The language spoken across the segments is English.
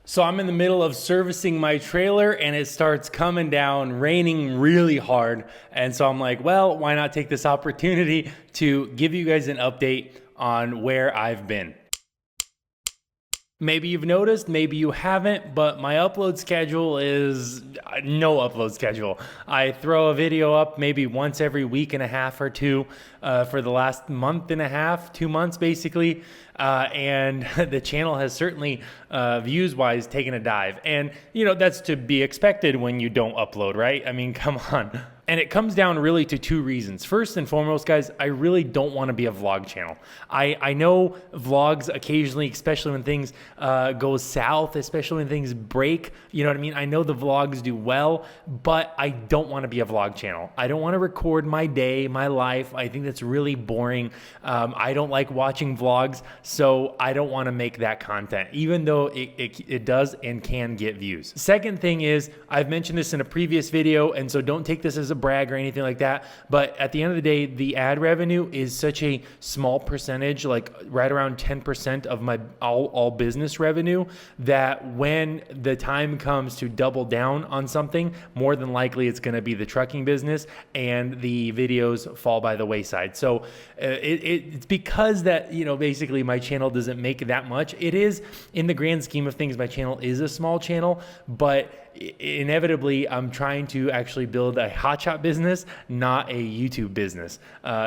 So I'm in the middle of servicing my trailer and it starts coming down, raining really hard. And so I'm like, well, why not take this opportunity to give you guys an update on where I've been. Maybe you've noticed, maybe you haven't, but my upload schedule is no upload schedule. I throw a video up maybe once every week and a half or two for the last month and a half, 2 months basically. And the channel has certainly views-wise taken a dive. And, you know, that's to be expected when you don't upload, right? I mean, come on. And it comes down really to two reasons. First and foremost, guys, I really don't want to be a vlog channel. I know vlogs occasionally, especially when things go south, especially when things break, you know what I mean? I know the vlogs do well, but I don't want to be a vlog channel. I don't want to record my day, my life. I think that's really boring. I don't like watching vlogs, so I don't want to make that content, even though it does and can get views. Second thing is, I've mentioned this in a previous video, and so don't take this as a brag or anything like that, but at the end of the day, the ad revenue is such a small percentage, like right around 10% of my all business revenue, that when the time comes to double down on something, more than likely it's going to be the trucking business and the videos fall by the wayside. So it's because that, you know, basically my channel doesn't make that much. It is, in the grand scheme of things, my channel is a small channel, but inevitably I'm trying to actually build a hotshot business, not a YouTube business.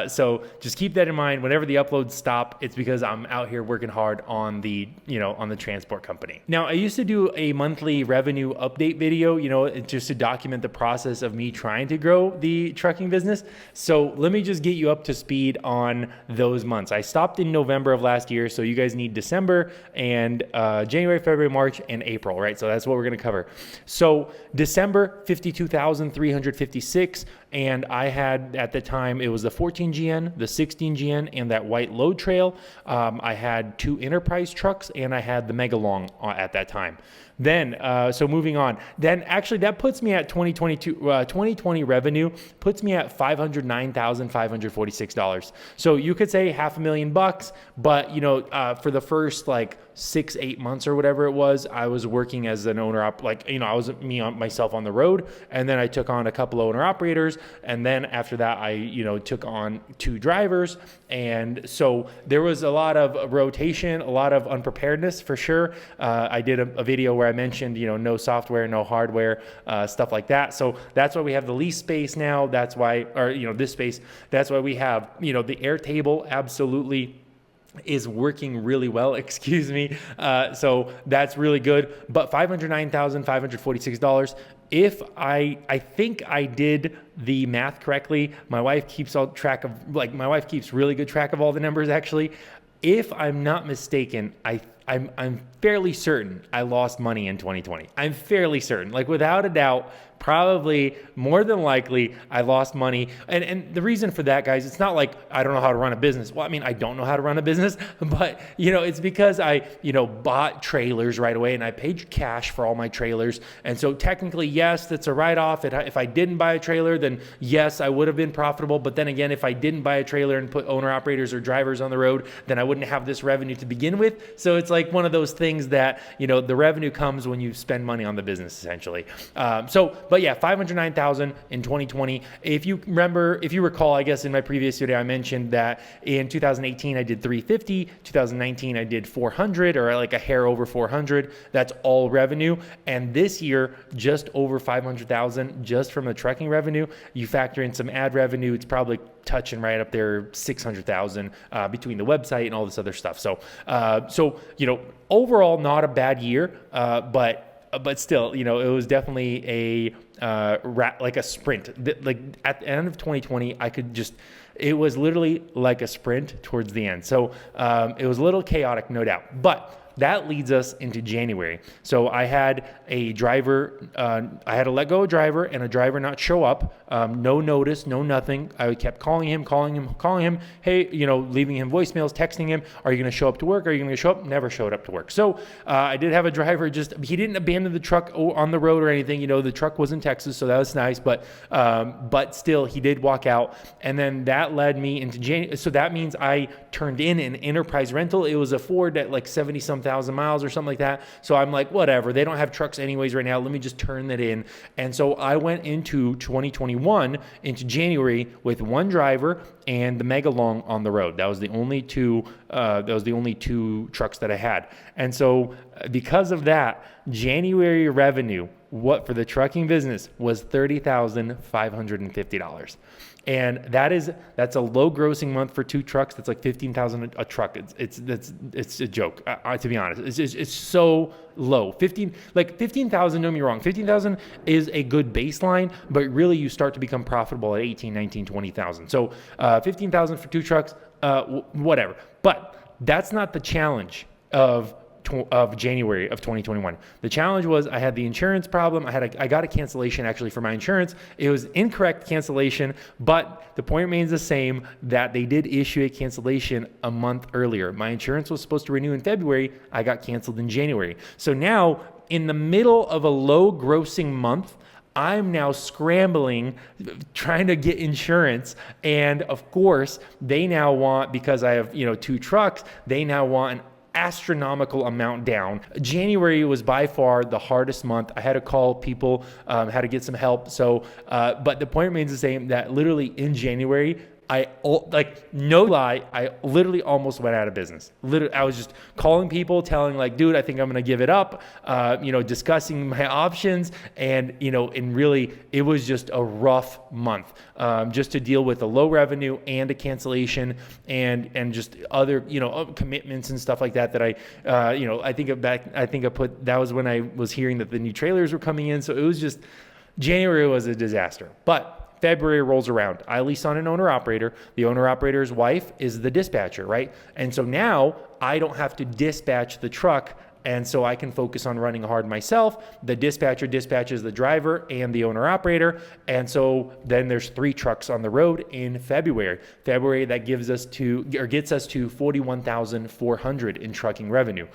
So just keep that in mind. Whenever the uploads stop, it's because I'm out here working hard on the, you know, on the transport company. Now, I used to do a monthly revenue update video, you know, just to document the process of me trying to grow the trucking business. So let me just get you up to speed on those months. I stopped in November of last year, so you guys need December and January, February, March, and April, right? So that's what we're going to cover. So December, 52,356. And I had, at the time, it was the 14GN, the 16GN, and that white load trail. I had 2 enterprise trucks, and I had the Mega Long at that time. Then, so moving on, then actually that puts me at 2020 revenue, puts me at $509,546. So you could say $500,000, but you know, for the first like 6-8 months or whatever it was, I was working as an owner like, you know, I was myself on the road, and then I took on a couple owner operators, and then after that I, you know, took on 2 drivers. And so there was a lot of rotation, a lot of unpreparedness for sure. I did a video where I mentioned, you know, no software, no hardware, stuff like that. So that's why we have the lease space now. That's why, or, you know, this space, that's why we have, you know, the air table absolutely is working really well, excuse me. So that's really good. But $509,546. If I think I did the math correctly, my wife keeps all track of, like, my wife keeps really good track of all the numbers actually. If I'm not mistaken, I'm fairly certain I lost money in 2020. I'm fairly certain, like without a doubt, probably more than likely I lost money. And the reason for that, guys, it's not like I don't know how to run a business. Well, I mean, I don't know how to run a business, but you know, it's because I, you know, bought trailers right away and I paid cash for all my trailers. And so technically, yes, that's a write-off. If I didn't buy a trailer, then yes, I would have been profitable. But then again, if I didn't buy a trailer and put owner operators or drivers on the road, then I wouldn't have this revenue to begin with. So it's like one of those things that, you know, the revenue comes when you spend money on the business essentially. But yeah, $509,000 in 2020. If you recall, I guess in my previous video, I mentioned that in 2018, I did 350, 2019, I did 400 or like a hair over 400. That's all revenue. And this year, just over 500,000 just from the trucking revenue. You factor in some ad revenue, it's probably touching right up there, 600,000 between the website and all this other stuff. So, you know, overall, not a bad year, but still, you know, it was definitely like a sprint. Like at the end of 2020, it was literally like a sprint towards the end. So it was a little chaotic, no doubt, but that leads us into January. So I had a driver, I had to let go of a driver and a driver not show up, no notice, no nothing. I kept calling him. Hey, you know, leaving him voicemails, texting him, are you going to show up to work? Are you going to show up? Never showed up to work. So I did have a driver, he didn't abandon the truck on the road or anything. You know, the truck was in Texas, so that was nice. But still, he did walk out. And then that led me into January. So that means I turned in an enterprise rental. It was a Ford at like 70-something thousand miles or something like that. So I'm like, whatever, they don't have trucks anyways right now. Let me just turn that in. And so I went into 2021 into January with one driver and the Mega Long on the road. That was the only two trucks that I had. And so because of that, January revenue, what for the trucking business was $30,550. And that's a low grossing month for two trucks. That's like $15,000 a truck. It's a joke. To be honest, it's so low. 15,000. Don't get me wrong. 15,000 is a good baseline, but really you start to become profitable at 18, 19, 20,000. So 15,000 for two trucks, whatever. But that's not the challenge of January of 2021. The challenge was I had the insurance problem. I got a cancellation actually for my insurance. It was incorrect cancellation, but the point remains the same that they did issue a cancellation a month earlier. My insurance was supposed to renew in February. I got canceled in January. So now in the middle of a low grossing month, I'm now scrambling, trying to get insurance. And of course, they now want, because I have, two trucks, they now want an astronomical amount down. January was by far the hardest month. I had to call people, had to get some help. So, but the point remains the same that literally in January, no lie, I literally almost went out of business. Literally, I was just calling people, telling like, dude, I think I'm going to give it up, discussing my options. And really, it was just a rough month, just to deal with a low revenue and a cancellation and just other, commitments and stuff like that I think that was when I was hearing that the new trailers were coming in. So it was just, January was a disaster. But February rolls around. I lease on an owner-operator. The owner-operator's wife is the dispatcher, right? And so now I don't have to dispatch the truck, and so I can focus on running hard myself. The dispatcher dispatches the driver and the owner-operator, and so then there's 3 trucks on the road in February. That gets us to $41,400 in trucking revenue.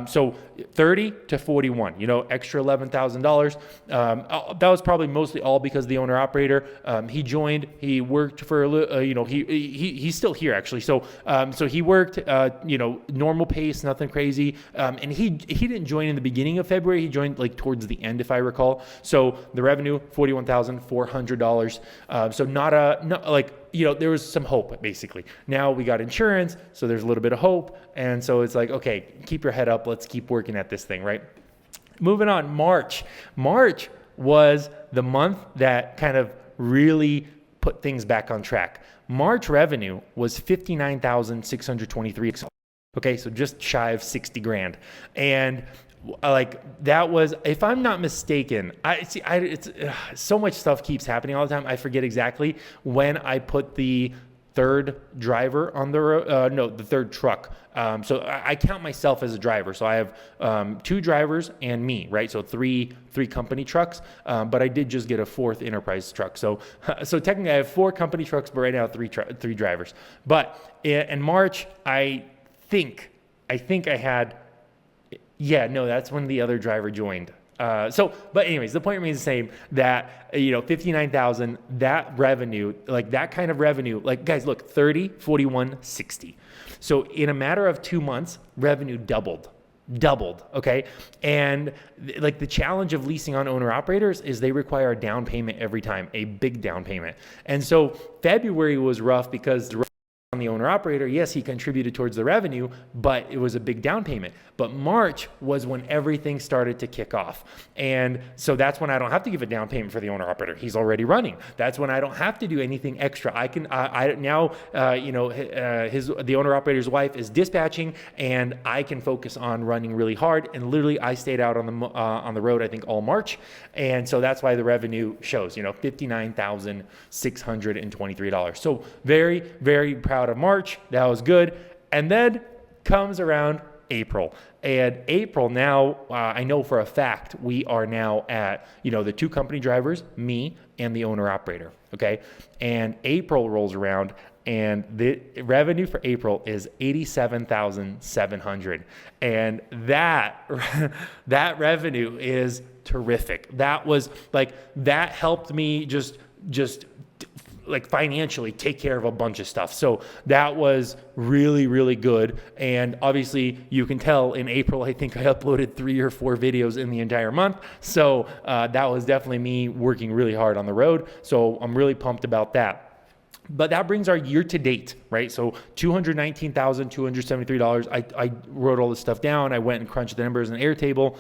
So 30 to 41, extra $11,000. That was probably mostly all because the owner-operator, he joined, he worked for a little, he's still here actually. So he worked, normal pace, nothing crazy, and he didn't join in the beginning of February. He joined like towards the end, if I recall. So the revenue, $41,400. So there was some hope basically. Now we got insurance, so there's a little bit of hope. And so it's like, okay, keep your head up. Let's keep working at this thing, right? Moving on, March. March was the month that kind of really put things back on track. March revenue was $59,623. Okay, so just shy of 60 grand. And that was, if I'm not mistaken, it's so much stuff keeps happening all the time. I forget exactly when I put the third driver on the road, the third truck. So I count myself as a driver. So I have 2 drivers and me, right? So three company trucks, but I did just get a 4th enterprise truck. So technically I have 4 company trucks, but right now 3 drivers. But in March, I think I had, that's when the other driver joined. But anyways, the point remains the same that, 59,000, that revenue, that kind of revenue, guys, look, 30, 41, 60. So in a matter of 2 months, revenue doubled. Okay. And the challenge of leasing on owner operators is they require a down payment every time, a big down payment. And so February was rough because on the owner operator, yes, he contributed towards the revenue, but it was a big down payment. But March was when everything started to kick off. And so that's when I don't have to give a down payment for the owner operator. He's already running. That's when I don't have to do anything extra. The owner operator's wife is dispatching and I can focus on running really hard. And literally I stayed out on the road, I think all March. And so that's why the revenue shows, $59,623. So very, very proud of March. That was good. And then comes around April. And April now, I know for a fact, we are now at, the 2 company drivers, me and the owner operator. Okay. And April rolls around and the revenue for April is $87,700. And that revenue is terrific. That was that helped me just like financially take care of a bunch of stuff. So that was really, really good. And obviously you can tell in April, I think I uploaded 3 or 4 videos in the entire month. So that was definitely me working really hard on the road. So I'm really pumped about that. But that brings our year to date, right? So $219,273. I wrote all this stuff down. I went and crunched the numbers in Airtable.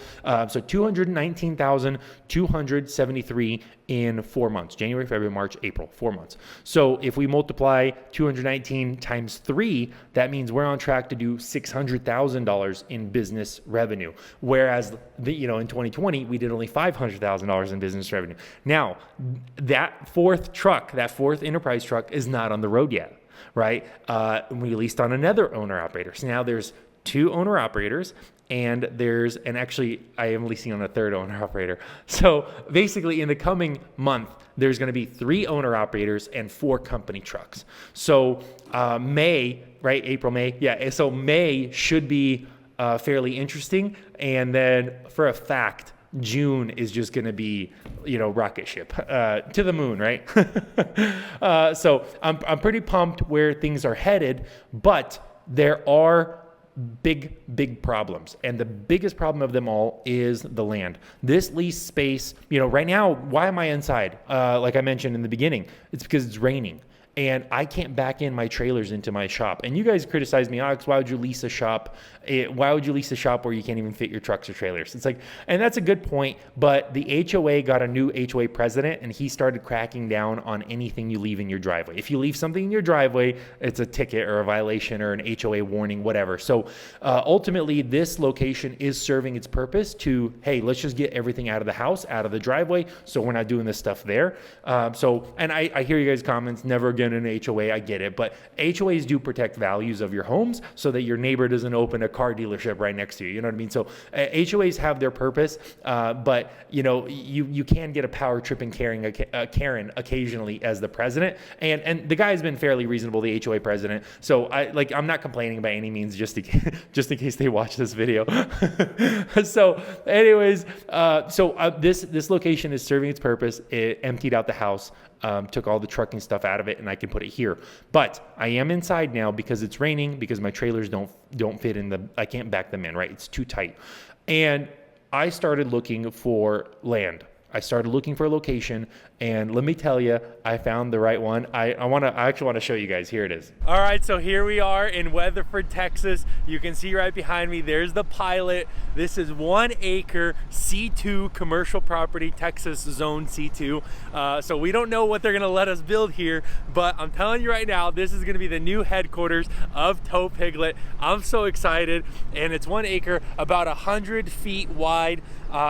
So $219,273 in 4 months, January, February, March, April, 4 months. So if we multiply 219 times 3, that means we're on track to do $600,000 in business revenue. Whereas in 2020, we did only $500,000 in business revenue. Now, that fourth enterprise truck is not on the road yet, right? We leased on another owner operator. So now there's 2 owner operators, and actually I am leasing on a third owner operator. So basically in the coming month, there's going to be 3 owner operators and 4 company trucks. So May, right? April, May. Yeah. So May should be fairly interesting. And then for a fact, June is just going to be, rocket ship to the moon, right? So I'm pretty pumped where things are headed, but there are big problems. And the biggest problem of them all is the land. This lease space, right now, why am I inside? Like I mentioned in the beginning, it's because it's raining. And I can't back in my trailers into my shop. And you guys criticize me, Alex, why would you lease a shop? Why would you lease a shop where you can't even fit your trucks or trailers? It's like, and that's a good point, but the HOA got a new HOA president, and he started cracking down on anything you leave in your driveway. If you leave something in your driveway, it's a ticket or a violation or an HOA warning, whatever. So ultimately, this location is serving its purpose to, hey, let's just get everything out of the house, out of the driveway, so we're not doing this stuff there. And I hear you guys' comments, never again in an HOA, I get it, but HOAs do protect values of your homes so that your neighbor doesn't open a car dealership right next to you. You know what I mean? So HOAs have their purpose, but you can get a power trip and Karen occasionally as the president, and the guy has been fairly reasonable, the HOA president. So I'm not complaining by any means, just in case they watch this video. So anyways, this location is serving its purpose. It emptied out the house. Took all the trucking stuff out of it, and I can put it here. But I am inside now because it's raining, because my trailers don't fit in I can't back them in, right? It's too tight. And I started looking for land. I started looking for a location, and let me tell you, I found the right one. I actually want to show you guys. Here it is. All right, so here we are in Weatherford, Texas. You can see right behind me, there's the Pilot. This is 1 acre C2 commercial property, Texas Zone C2. So we don't know what they're gonna let us build here, but I'm telling you right now, this is gonna be the new headquarters of Tow Piglet. I'm so excited, and it's 1 acre, about 100 feet wide.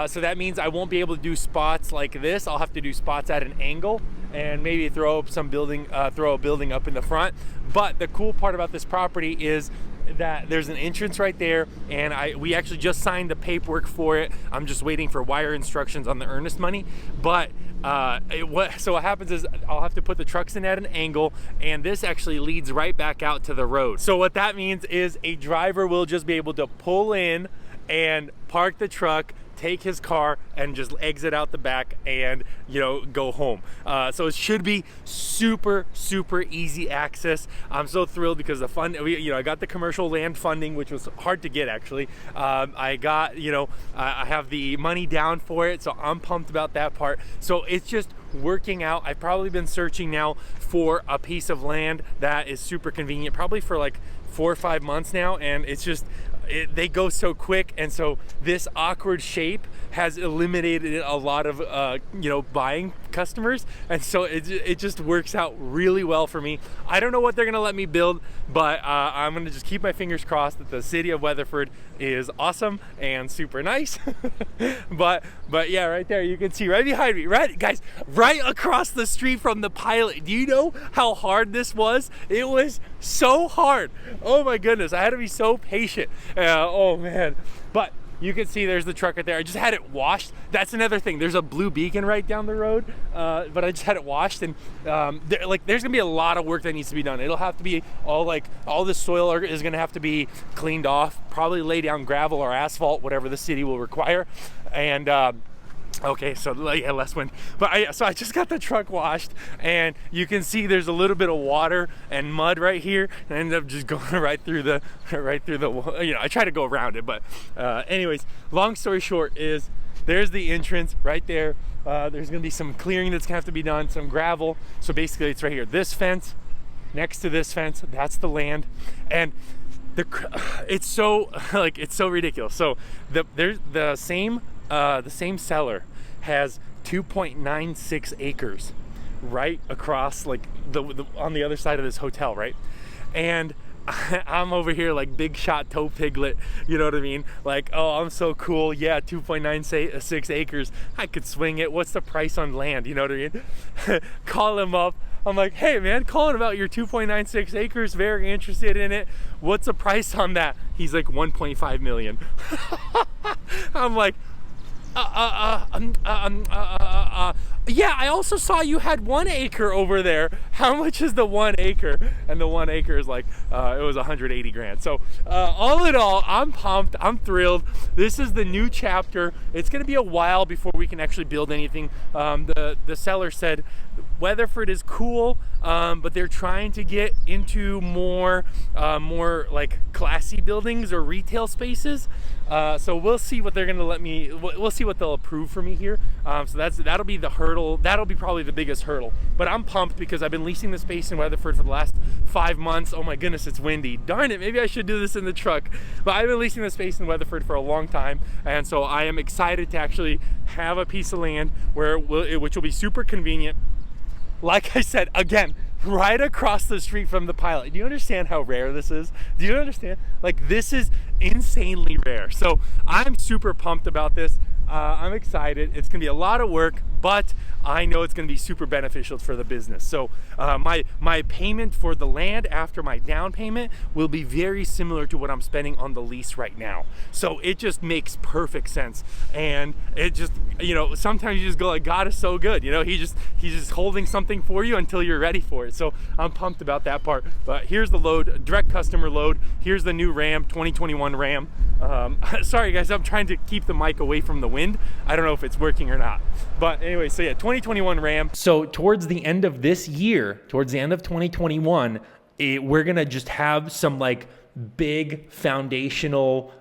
So that means I won't be able to do spots like this. I'll have to do spots at an angle and maybe throw a building up in the front. But the cool part about this property is that there's an entrance right there, and we actually just signed the paperwork for it. I'm just waiting for wire instructions on the earnest money. But so what happens is I'll have to put the trucks in at an angle, and this actually leads right back out to the road. So what that means is a driver will just be able to pull in and park the truck, take his car, and just exit out the back and go home. So it should be super easy access. I'm so thrilled because the fund, I got the commercial land funding, which was hard to get actually. I got I have the money down for it, so I'm pumped about that part. So it's just working out. I've probably been searching now for a piece of land that is super convenient, probably for like 4 or 5 months now, and it's just they go so quick, and so this awkward shape has eliminated a lot of buying customers, and so it just works out really well for me. I don't know what they're gonna let me build, but I'm gonna just keep my fingers crossed that the city of Weatherford is awesome and super nice. but yeah, right there you can see right behind me, right guys, right across the street from the Pilot. Do you know how hard this was? It was so hard. Oh my goodness, I had to be so patient. Oh man. But you can see there's the truck right there. I just had it washed. That's another thing. There's a blue beacon right down the road, but I just had it washed, and there's gonna be a lot of work that needs to be done. It'll have to be all the soil is gonna have to be cleaned off, probably lay down gravel or asphalt, whatever the city will require. And Okay, so yeah, less wind. But I just got the truck washed, and you can see there's a little bit of water and mud right here, and I ended up just going right through the, I try to go around it, but anyways, long story short is there's the entrance right there. There's gonna be some clearing that's gonna have to be done, some gravel. So basically it's right here. This fence, next to this fence, that's the land, and it's so it's so ridiculous. So there's the same seller has 2.96 acres right across, like on the other side of this hotel, right? And I'm over here like big shot Tow Piglet, you know what I mean? Like, oh, I'm so cool. Yeah, 2.96 acres. I could swing it. What's the price on land? You know what I mean? Call him up. I'm like, hey man, calling about your 2.96 acres. Very interested in it. What's the price on that? He's like 1.5 million. I'm like, yeah, I also saw you had 1 acre over there. How much is the 1 acre? And the 1 acre is like, it was 180 grand. So all in all, I'm pumped, I'm thrilled. This is the new chapter. It's gonna be a while before we can actually build anything. The seller said Weatherford is cool, but they're trying to get into more like classy buildings or retail spaces. So we'll see what they're gonna let me, we'll see what they'll approve for me here. So that'll be the hurdle. That'll be probably the biggest hurdle. But I'm pumped because I've been leasing the space in Weatherford for the last 5 months. Oh my goodness, it's windy. Darn it, maybe I should do this in the truck. But I've been leasing the space in Weatherford for a long time. And so I am excited to actually have a piece of land which will be super convenient. Like I said, again, right across the street from the pilot. Do you understand how rare this is? Do you understand? Like, this is insanely rare. So I'm super pumped about this. I'm excited. It's gonna be a lot of work, but I know it's gonna be super beneficial for the business. So my payment for the land after my down payment will be very similar to what I'm spending on the lease right now. So it just makes perfect sense. And it just, you know, sometimes you just go like, God is so good. You know, he's just holding something for you until you're ready for it. So I'm pumped about that part. But here's the load, direct customer load. Here's the new Ram, 2021 Ram. Sorry guys, I'm trying to keep the mic away from the wind. I don't know if it's working or not. But anyway, so yeah, 2021 Ram. So towards the end of this year, towards the end of 2021, we're gonna just have some like big foundational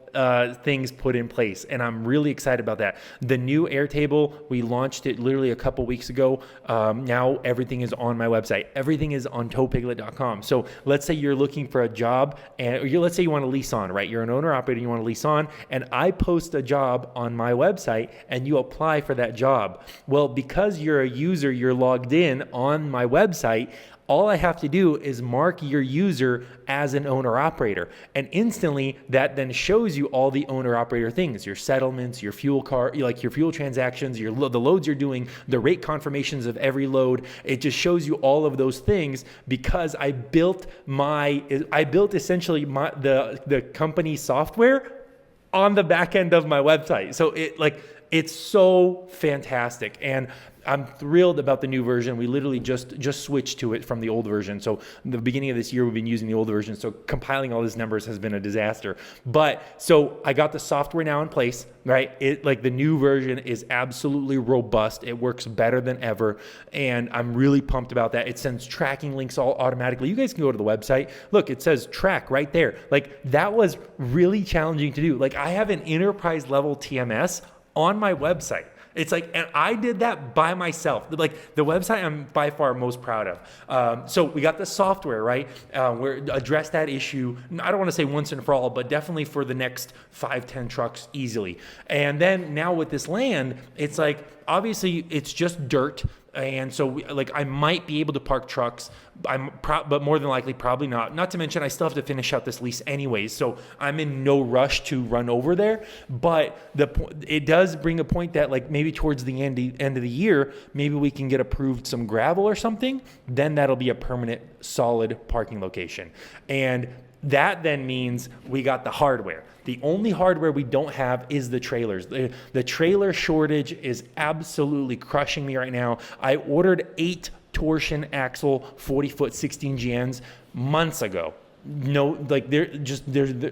things put in place, and I'm really excited about that. The new Airtable, we launched it literally a couple weeks ago. Now everything is on my website. Everything is on towpiglet.com. So let's say you're looking for a job, and let's say you want to lease on, right? You're an owner operator, you want to lease on, and I post a job on my website, and you apply for that job. Well, because you're a user, you're logged in on my website, all I have to do is mark your user as an owner operator, and instantly that then shows you all the owner operator things, your settlements, your fuel card, like your fuel transactions, the loads you're doing, the rate confirmations of every load. It just shows you all of those things because I built essentially the company software on the back end of my website. So it's so fantastic. And I'm thrilled about the new version. We literally just switched to it from the old version. So the beginning of this year, we've been using the old version. So compiling all these numbers has been a disaster. But so I got the software now in place, right? The new version is absolutely robust. It works better than ever. And I'm really pumped about that. It sends tracking links all automatically. You guys can go to the website. Look, it says track right there. Like, that was really challenging to do. Like, I have an enterprise level TMS on my website. It's like, and I did that by myself. Like, the website I'm by far most proud of. So we got the software, right? We're address that issue. I don't want to say once and for all, but definitely for the next 5-10 trucks easily. And then now with this land, it's like, obviously it's just dirt. And so I might be able to park trucks, but more than likely probably not. Not to mention I still have to finish out this lease anyways, so I'm in no rush to run over there. But it does bring a point that like maybe towards the end of the year, maybe we can get approved some gravel or something. Then that'll be a permanent solid parking location. And that then means we got the hardware. The only hardware we don't have is the trailers. The trailer shortage is absolutely crushing me right now. I ordered 8 torsion axle 40-foot 16 GNs months ago. no, like they're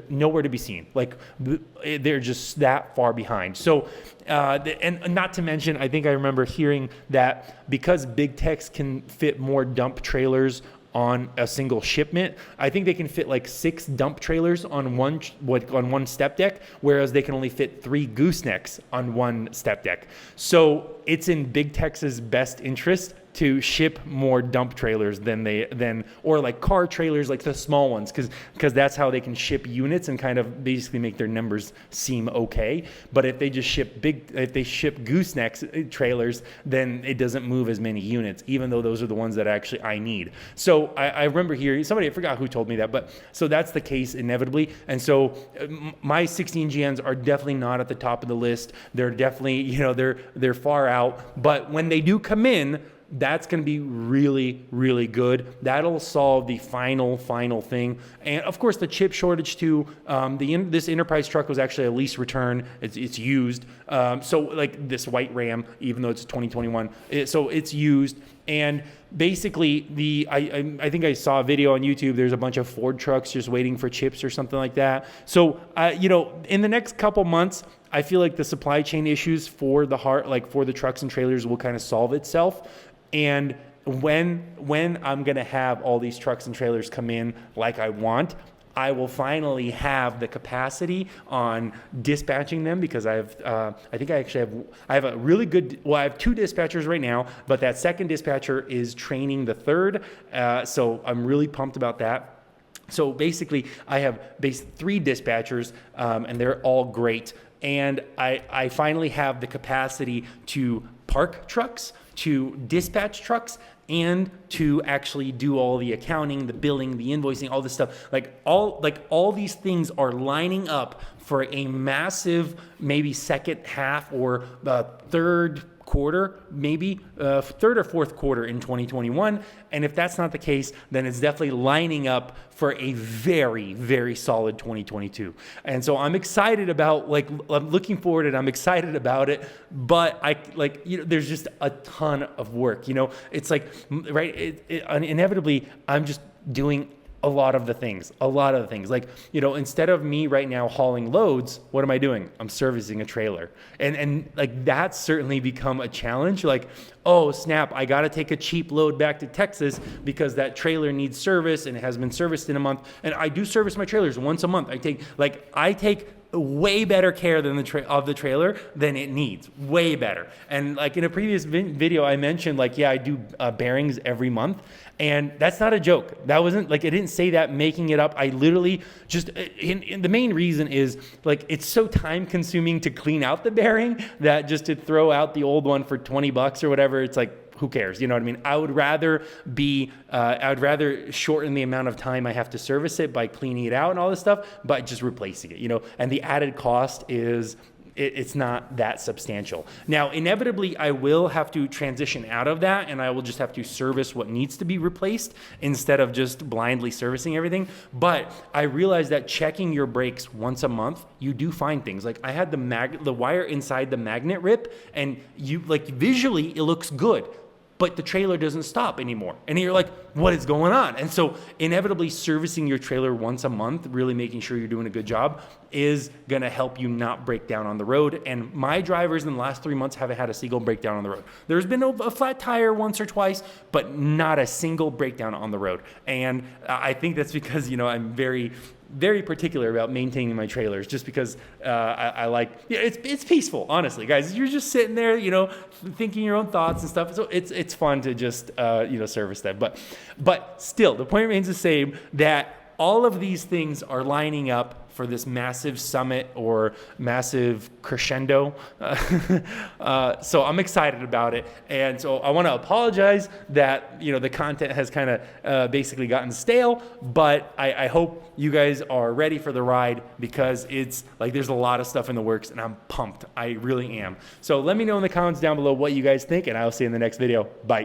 nowhere to be seen. Like they're just that far behind. So, and not to mention, I think I remember hearing that because big techs can fit more dump trailers on a single shipment, I think they can fit like 6 dump trailers on one step deck, whereas they can only fit 3 goosenecks on one step deck. So it's in big techs' best interest to ship more dump trailers or like car trailers, like the small ones, because that's how they can ship units and kind of basically make their numbers seem okay. But if they just ship goosenecks trailers, then it doesn't move as many units, even though those are the ones that actually I need. So I remember hearing somebody, I forgot who told me that, but so that's the case inevitably. And so my 16 GNs are definitely not at the top of the list. They're definitely, they're far out. But when they do come in, that's going to be really, really good. That'll solve the final thing. And of course, the chip shortage too. This Enterprise truck was actually a lease return. It's used. So like this white Ram, even though it's 2021, so it's used. And basically, I think I saw a video on YouTube. There's a bunch of Ford trucks just waiting for chips or something like that. So in the next couple months, I feel like the supply chain issues for the trucks and trailers will kind of solve itself. And when I'm going to have all these trucks and trailers come in like I want, I will finally have the capacity on dispatching them, because I have a really good, I have 2 dispatchers right now, but that second dispatcher is training the third. So I'm really pumped about that. So basically I have 3 dispatchers, and they're all great. And I finally have the capacity to park trucks, to dispatch trucks, and to actually do all the accounting, the billing, the invoicing, all this stuff. All these things are lining up for a massive, maybe second half or third quarter, maybe third or fourth quarter in 2021. And if that's not the case, then it's definitely lining up for a very, very solid 2022. And so I'm excited about, I'm looking forward and I'm excited about it, but there's just a ton of work, it's like, right. Inevitably I'm just doing a lot of the things. Instead of me right now hauling loads, what am I doing? I'm servicing a trailer. And that's certainly become a challenge. Oh snap, I got to take a cheap load back to Texas because that trailer needs service and it has been serviced in a month. And I do service my trailers once a month. I take way better care of the trailer than it needs, way better. And in a previous video, I mentioned I do bearings every month, and that's not a joke. That wasn't I didn't say that making it up. I literally just, the main reason is it's so time consuming to clean out the bearing that just to throw out the old one for $20 or whatever, it's who cares? You know what I mean? I would rather shorten the amount of time I have to service it by cleaning it out and all this stuff, by just replacing it, and the added cost is, it's not that substantial. Now, inevitably, I will have to transition out of that, and I will just have to service what needs to be replaced instead of just blindly servicing everything. But I realized that checking your brakes once a month, you do find things. I had the wire inside the magnet rip, and visually it looks good, but the trailer doesn't stop anymore. And you're like, what is going on? And so inevitably servicing your trailer once a month, really making sure you're doing a good job, is gonna help you not break down on the road. And my drivers in the last 3 months haven't had a single breakdown on the road. There's been a flat tire once or twice, but not a single breakdown on the road. And I think that's because, I'm very, very particular about maintaining my trailers, just because it's peaceful, honestly, guys. You're just sitting there, thinking your own thoughts and stuff. So it's fun to just service them. But still, the point remains the same, that all of these things are lining up for this massive summit or massive crescendo. So I'm excited about it. And so I want to apologize that, the content has kind of basically gotten stale, but I hope you guys are ready for the ride, because it's there's a lot of stuff in the works and I'm pumped. I really am. So let me know in the comments down below what you guys think, and I'll see you in the next video. Bye.